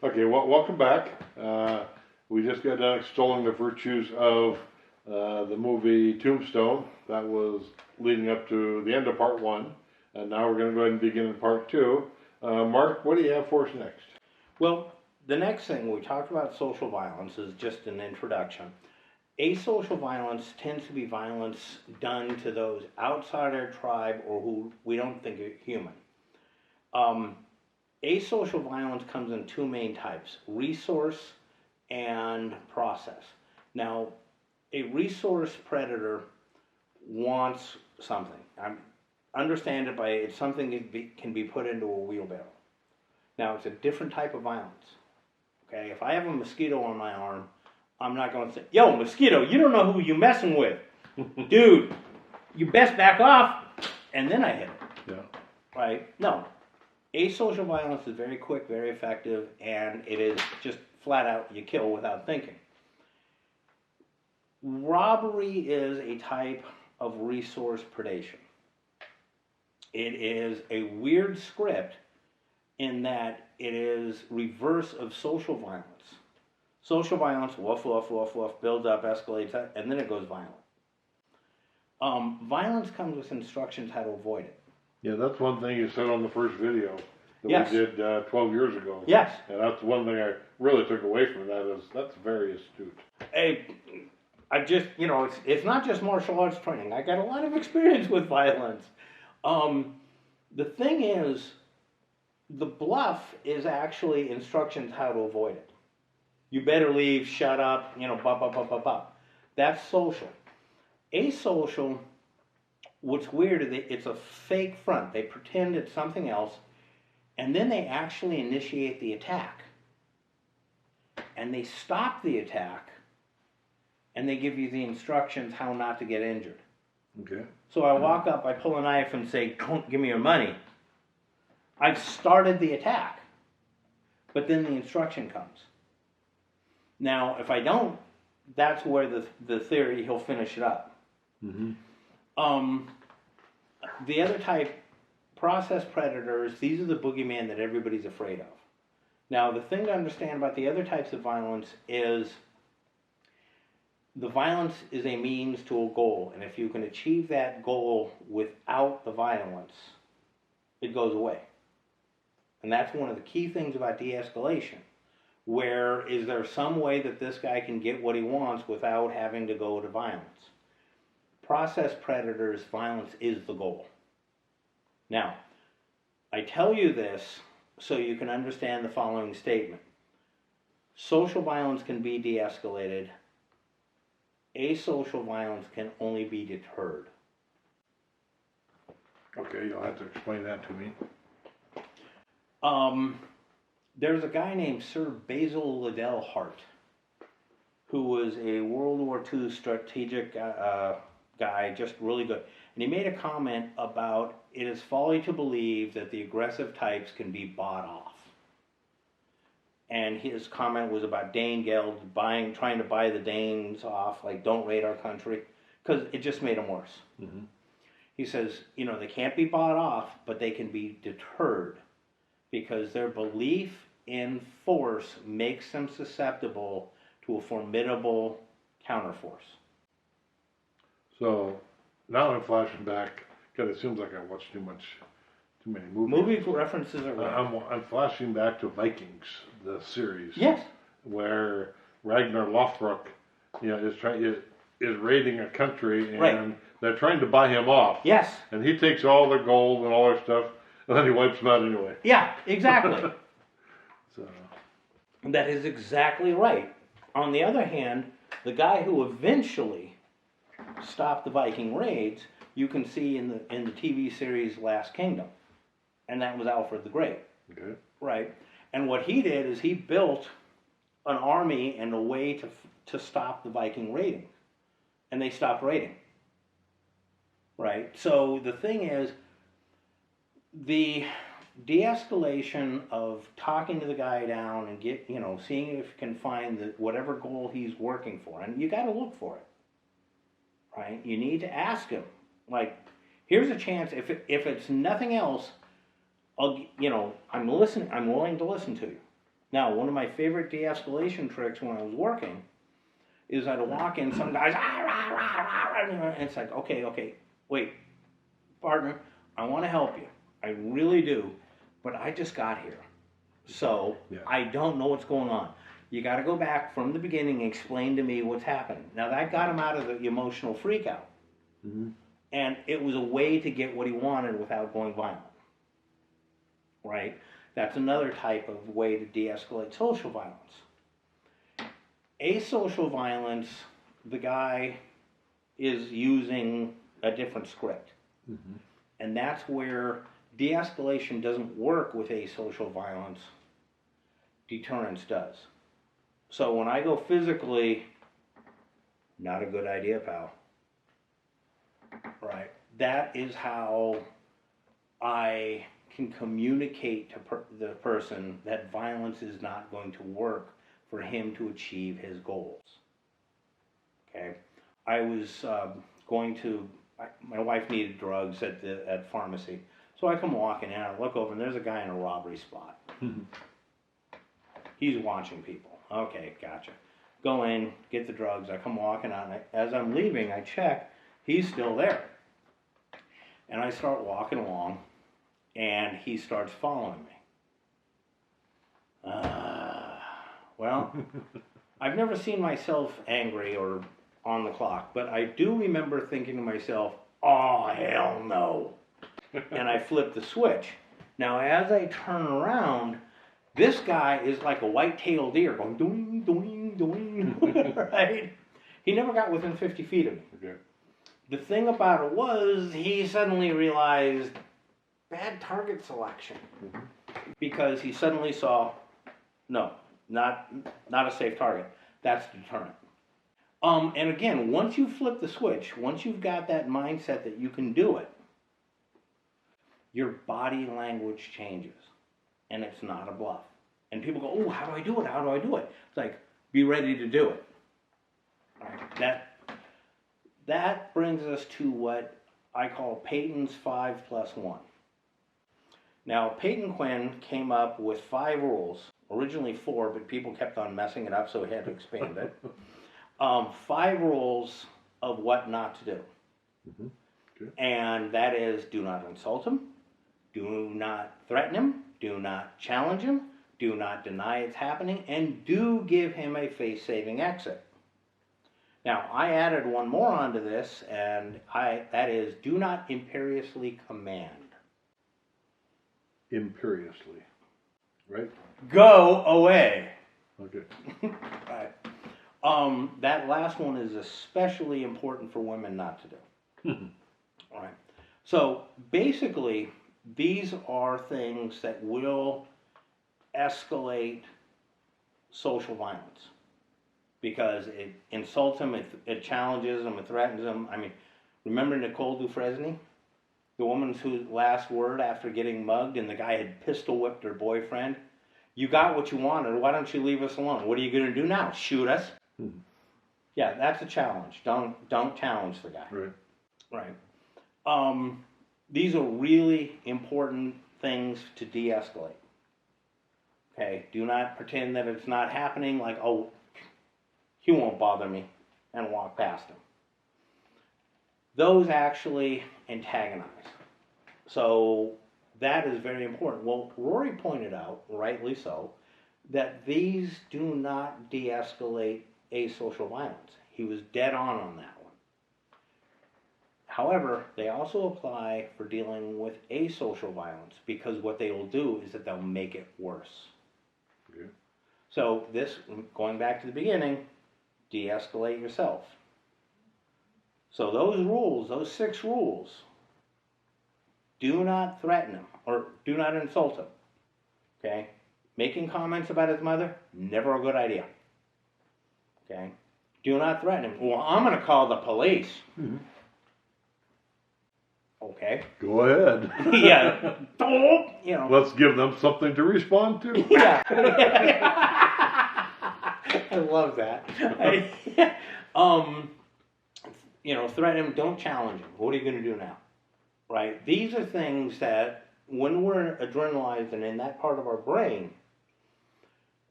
Okay, well, welcome back. We just got done extolling the virtues of the movie Tombstone. That was leading up to the end of part one, and now we're going to go ahead and begin in part two. Mark, what do you have for us next? Well, the next thing we talked about social violence is just an introduction. Asocial violence tends to be violence done to those outside our tribe or who we don't think are human. Asocial violence comes in two main types: resource and process. Now, a resource predator wants something. Understand it by it's something that can be put into a wheelbarrow. Now, it's a different type of violence. Okay, if I have a mosquito on my arm, I'm not going to say, "Yo, mosquito, you don't know who you're messing with, dude. You best back off," and then I hit it. Yeah. Right? No. Asocial violence is very quick, very effective, and it is just flat out you kill without thinking. Robbery is a type of resource predation. It is a weird script in that it is reverse of social violence. Social violence, woof, woof, woof, woof, builds up, escalates, and then it goes violent. Violence comes with instructions how to avoid it. Yeah, that's one thing you said on the first video that Yes. we did 12 years ago. Yes. And that's one thing I really took away from that is that's very astute. I just, it's not just martial arts training. I got a lot of experience with violence. The thing is, the bluff is actually instructions how to avoid it. You better leave, shut up, blah, blah, blah, blah, blah. That's social. Asocial, what's weird is it's a fake front. They pretend it's something else, and then they actually initiate the attack. And they stop the attack, and they give you the instructions how not to get injured. Okay. So I walk up, I pull a knife and say, "Don't give me your money." I've started the attack, but then the instruction comes. Now, if I don't, that's where the theory, he'll finish it up. Mm-hmm. The other type, process predators, these are the boogeyman that everybody's afraid of. Now, the thing to understand about the other types of violence is the violence is a means to a goal, and if you can achieve that goal without the violence, it goes away. And that's one of the key things about de-escalation. Where is there some way that this guy can get what he wants without having to go to violence? Process predators, violence is the goal. Now, I tell you this so you can understand the following statement. Social violence can be de-escalated. Asocial violence can only be deterred. Okay, you'll have to explain that to me. There's a guy named Sir Basil Liddell Hart, who was a World War II strategic guy, just really good. And he made a comment about it is folly to believe that the aggressive types can be bought off. And his comment was about Dane Geld trying to buy the Danes off, like don't raid our country, because it just made them worse. Mm-hmm. He says, they can't be bought off, but they can be deterred because their belief in force makes them susceptible to a formidable counterforce. So now I'm flashing back because it seems like I watched too many movies. Movie references are right. I'm flashing back to Vikings, the series. Yes. Where Ragnar Lothbrok, is raiding a country and right. They're trying to buy him off. Yes. And he takes all their gold and all their stuff, and then he wipes them out anyway. Yeah, exactly. So. That is exactly right. On the other hand, the guy who eventually stopped the Viking raids, you can see in the TV series Last Kingdom, and that was Alfred the Great. Okay. Right. And what he did is he built an army and a way to stop the Viking raiding, and they stopped raiding. Right. So the thing is, the de-escalation of talking to the guy down and seeing if you can find whatever goal he's working for, and you got to look for it. Right. You need to ask him, like, here's a chance. If it's nothing else, I'm listening. I'm willing to listen to you. Now, one of my favorite de-escalation tricks when I was working is I'd walk in, some guys, and it's like, okay, wait, partner, I want to help you. I really do, but I just got here. So I don't know what's going on. You got to go back from the beginning and explain to me what's happening. Now, that got him out of the emotional freak out. Mm-hmm. And it was a way to get what he wanted without going violent. Right? That's another type of way to de-escalate social violence. Asocial violence, the guy is using a different script. Mm-hmm. And that's where de-escalation doesn't work with asocial violence. Deterrence does. So when I go physically, not a good idea, pal. Right? That is how I can communicate to the person that violence is not going to work for him to achieve his goals. Okay? I was my wife needed drugs at pharmacy. So I come walking in, I look over, and there's a guy in a robbery spot. He's watching people. Okay, gotcha. Go in, get the drugs. I come walking out, and as I'm leaving, I check. He's still there. And I start walking along, and he starts following me. Well, I've never seen myself angry or on the clock, but I do remember thinking to myself, oh, hell no. And I flip the switch. Now, as I turn around, this guy is like a white-tailed deer going doing, doing, doing, right? He never got within 50 feet of me. Okay. The thing about it was he suddenly realized bad target selection because he suddenly saw, no, not a safe target. That's deterrent. And again, once you flip the switch, once you've got that mindset that you can do it, your body language changes, and it's not a bluff. And people go, oh, how do I do it? How do I do it? It's like, be ready to do it. All right. That brings us to what I call Peyton's 5+1. Now, Peyton Quinn came up with 5 rules, originally 4, but people kept on messing it up, so he had to expand it. 5 rules of what not to do. Mm-hmm. Okay. And that is, do not insult him, do not threaten him, do not challenge him, do not deny it's happening, and do give him a face-saving exit. Now, I added one more onto this, and that is, do not imperiously command. Imperiously, right? Go away. Okay. Right. That last one is especially important for women not to do. All right. So basically, these are things that will escalate social violence because it insults them, it challenges them, it threatens them. I mean, remember Nicole Dufresne? The woman's whose last word after getting mugged and the guy had pistol whipped her boyfriend? You got what you wanted. Why don't you leave us alone? What are you going to do now? Shoot us? Yeah, that's a challenge. Don't challenge the guy. Right. These are really important things to de-escalate. Okay, do not pretend that it's not happening, like, oh, he won't bother me, and walk past him. Those actually antagonize. So that is very important. Well, Rory pointed out, rightly so, that these do not de-escalate asocial violence. He was dead on that one. However, they also apply for dealing with asocial violence because what they will do is that they'll make it worse. Okay. So this, going back to the beginning, de-escalate yourself. So those rules, those 6 rules, do not threaten him or do not insult him. Okay? Making comments about his mother, never a good idea. Okay? Do not threaten him. Well, I'm going to call the police. Mm-hmm. Okay. Go ahead. Yeah. You know. Let's give them something to respond to. Yeah. I love that. Threaten him, don't challenge him. What are you going to do now? Right? These are things that, when we're adrenalized and in that part of our brain,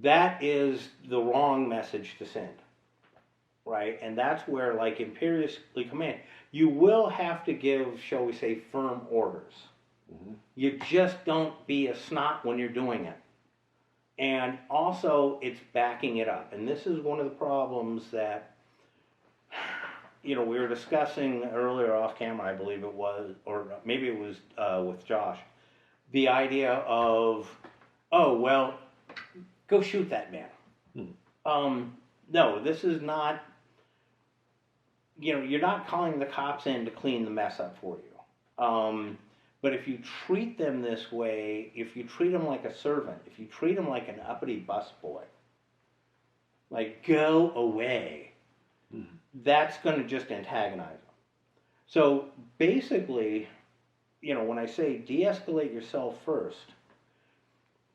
that is the wrong message to send, right? And that's where, like, imperiously command, you will have to give, shall we say, firm orders. Mm-hmm. You just don't be a snot when you're doing it. And also, it's backing it up. And this is one of the problems that, we were discussing earlier off camera, I believe it was, or maybe it was with Josh, the idea of, oh, well, go shoot that man. No, this is not, you're not calling the cops in to clean the mess up for you. But if you treat them this way, if you treat them like a servant, if you treat them like an uppity busboy, like, go away, that's going to just antagonize them. So basically, when I say de-escalate yourself first,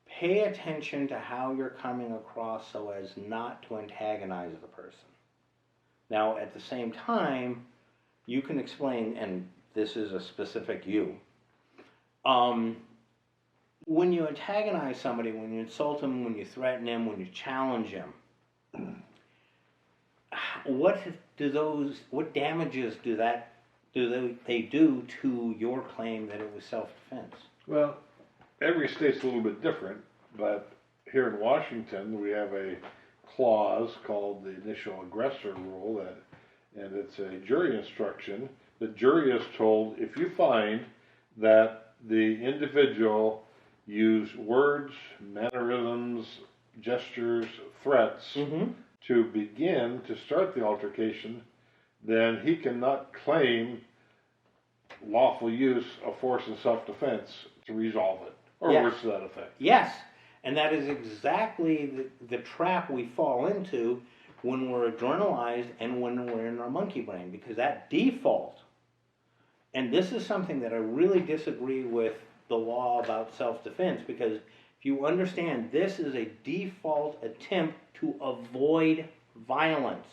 pay attention to how you're coming across so as not to antagonize the person. Now, at the same time, you can explain, and this is a specific you, when you antagonize somebody, when you insult them, when you threaten them, when you challenge them, what damages do they do to your claim that it was self-defense? Well, every state's a little bit different, but here in Washington we have a clause called the initial aggressor rule, and it's a jury instruction. The jury is told, if you find that the individual used words, mannerisms, gestures, threats to begin to start the altercation, then he cannot claim lawful use of force in self-defense to resolve it, or words to that effect. Yes, and that is exactly the trap we fall into when we're adrenalized and when we're in our monkey brain, because that default, and this is something that I really disagree with the law about self-defense, because if you understand, this is a default attempt to avoid violence.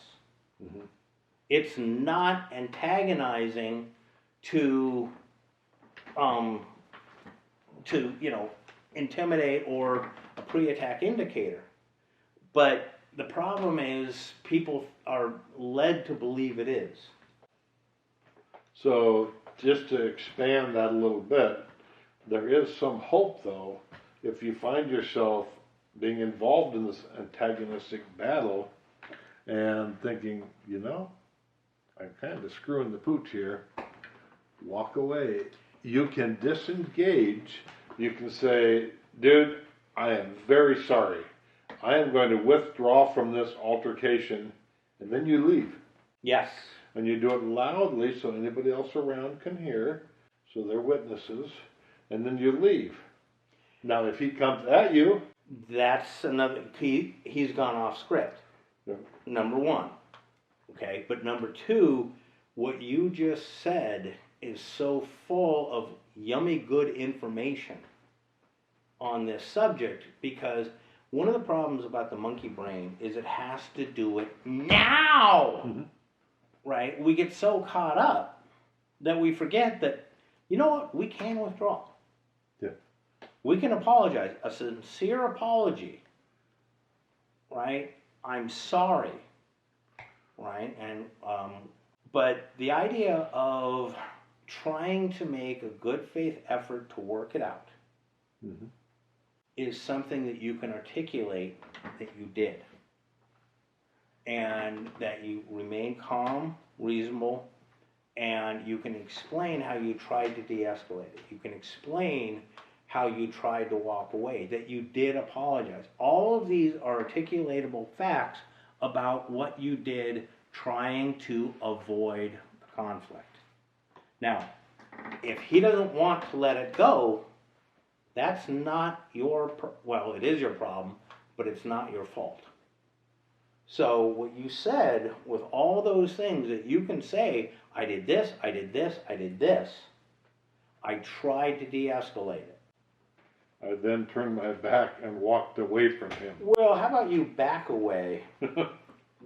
It's not antagonizing to intimidate or a pre-attack indicator. But the problem is people are led to believe it is. So just to expand that a little bit, there is some hope though, if you find yourself being involved in this antagonistic battle and thinking, I'm kind of screwing the pooch here, walk away. You can disengage. You can say, dude, I am very sorry. I am going to withdraw from this altercation, and then you leave. Yes. And you do it loudly so anybody else around can hear, so they're witnesses, and then you leave. Now, if he comes at you... That's another... He's gone off script. Yeah. Number one. Okay, but number two, what you just said is so full of yummy good information on this subject, because one of the problems about the monkey brain is it has to do it now. Right? We get so caught up that we forget that, you know what, we can withdraw. Yeah. We can apologize. A sincere apology. Right? I'm sorry. Right? And but the idea of trying to make a good faith effort to work it out is something that you can articulate that you did, and that you remain calm, reasonable, and you can explain how you tried to de-escalate it. You can explain how you tried to walk away, that you did apologize. All of these are articulatable facts about what you did trying to avoid the conflict. Now, if he doesn't want to let it go, that's not your, well, it is your problem, but it's not your fault. So what you said, with all those things that you can say, I did this, I did this, I did this, I tried to de-escalate it. I then turned my back and walked away from him. Well, how about you back away,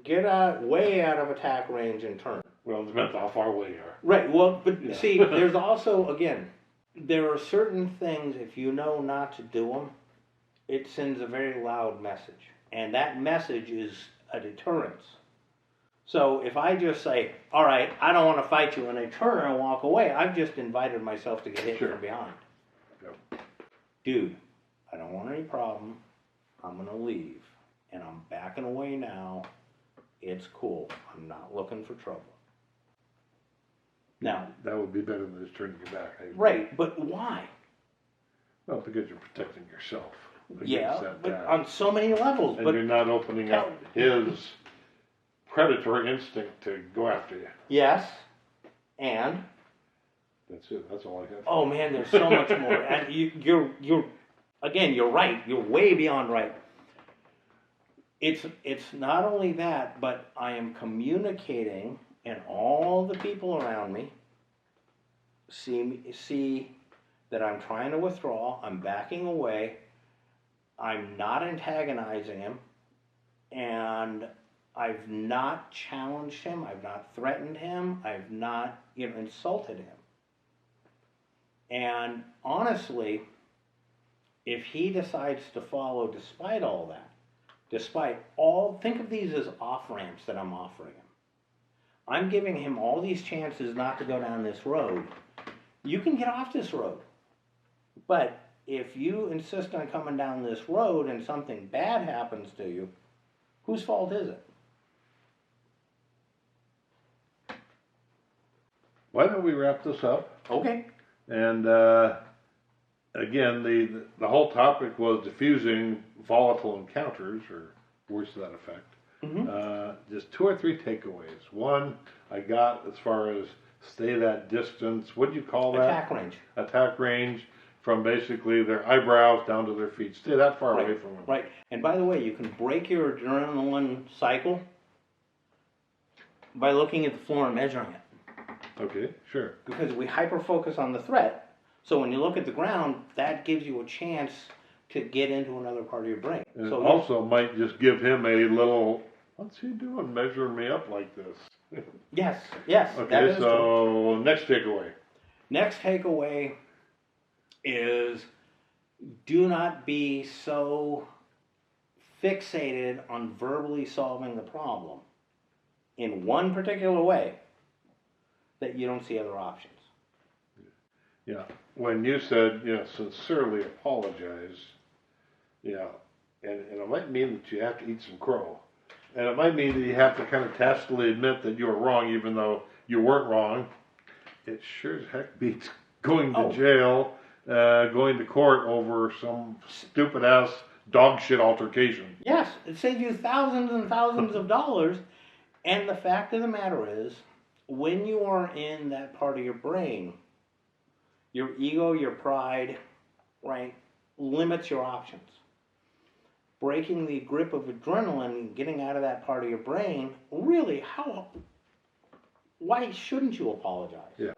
get way out of attack range and turn. Well, it depends how far away you are. Right, well, but see, there's also, again, there are certain things, if you know not to do them, it sends a very loud message. And that message is a deterrence. So if I just say, all right, I don't want to fight you, and I turn and walk away, I've just invited myself to get hit Sure. from behind. Yep. Dude, I don't want any problem. I'm going to leave. And I'm backing away now. It's cool. I'm not looking for trouble. Now, That would be better than just turning your back. I agree. right, but why? Well, because you're protecting yourself. against Yeah, that but guy. on so many levels. And But you're not opening up his predatory instinct to go after you. yes, and That's it. That's all I have. oh man, there's so much more. And you're again, you're right. You're way beyond right. It's not only that, but I am communicating, and all the people around me see that I'm trying to withdraw. I'm backing away. I'm not antagonizing him, and I've not challenged him. I've not threatened him. I've not insulted him. And honestly, if he decides to follow despite all that, think of these as off-ramps that I'm offering him. I'm giving him all these chances not to go down this road. You can get off this road. But if you insist on coming down this road and something bad happens to you, whose fault is it? Why don't we wrap this up? Okay. And again, the whole topic was diffusing volatile encounters, or words to that effect. Mm-hmm. Just 2 or 3 takeaways. One, I got as far as stay that distance. What do you call that? Attack range. Attack range from basically their eyebrows down to their feet. Stay that far away from them. Right. And by the way, you can break your adrenaline cycle by looking at the floor and measuring it. Okay, sure. Because we hyper-focus on the threat. So when you look at the ground, that gives you a chance to get into another part of your brain. And So it also might just give him a little, what's he doing measuring me up like this? yes. That Okay, is true. so next takeaway. Next takeaway is do not be so fixated on verbally solving the problem in one particular way that you don't see other options. Yeah, when you said, sincerely apologize, and it might mean that you have to eat some crow. And it might mean that you have to kind of tacitly admit that you were wrong, even though you weren't wrong. It sure as heck beats going to jail, going to court over some stupid-ass dog shit altercation. Yes, it saves you thousands and thousands of dollars. And the fact of the matter is, when you are in that part of your brain, your ego, your pride, right, limits your options. Breaking the grip of adrenaline and getting out of that part of your brain, really, why shouldn't you apologize? Yeah.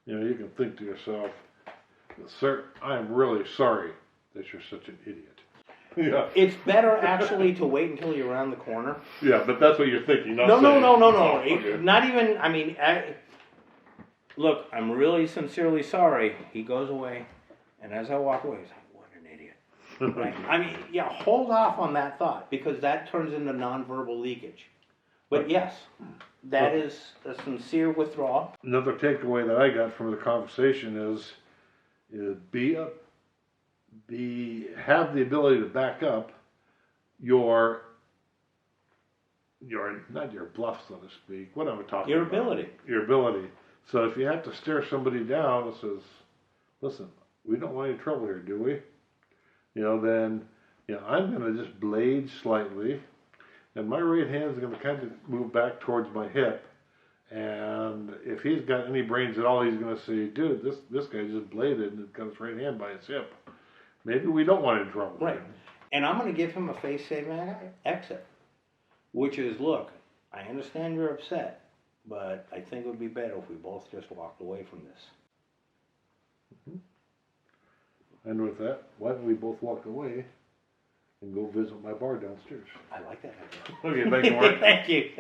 You can think to yourself, sir, I am really sorry that you're such an idiot. Yeah. It's better actually to wait until you're around the corner. Yeah, but that's what you're thinking. Not No. Oh, okay. Not even, look, I'm really sincerely sorry. He goes away, and as I walk away, he's like, what an idiot. Right? Hold off on that thought, because that turns into nonverbal leakage. But yes, that is a sincere withdrawal. Another takeaway that I got from the conversation is have the ability to back up your not your bluff, so to speak. What am I talking Your about? ability. Your ability. So if you have to stare somebody down and says, listen, we don't want any trouble here, do we? Then I'm going to just blade slightly, and my right hand is going to kind of move back towards my hip. And if he's got any brains at all, he's going to say, dude, this guy just bladed and got his right hand by his hip. Maybe we don't want any trouble. Right. And I'm going to give him a face-saving exit, which is, look, I understand you're upset, but I think it would be better if we both just walked away from this. Mm-hmm. And with that, why don't we both walk away and go visit my bar downstairs? I like that idea. Okay, thank you, Mark. Thank you.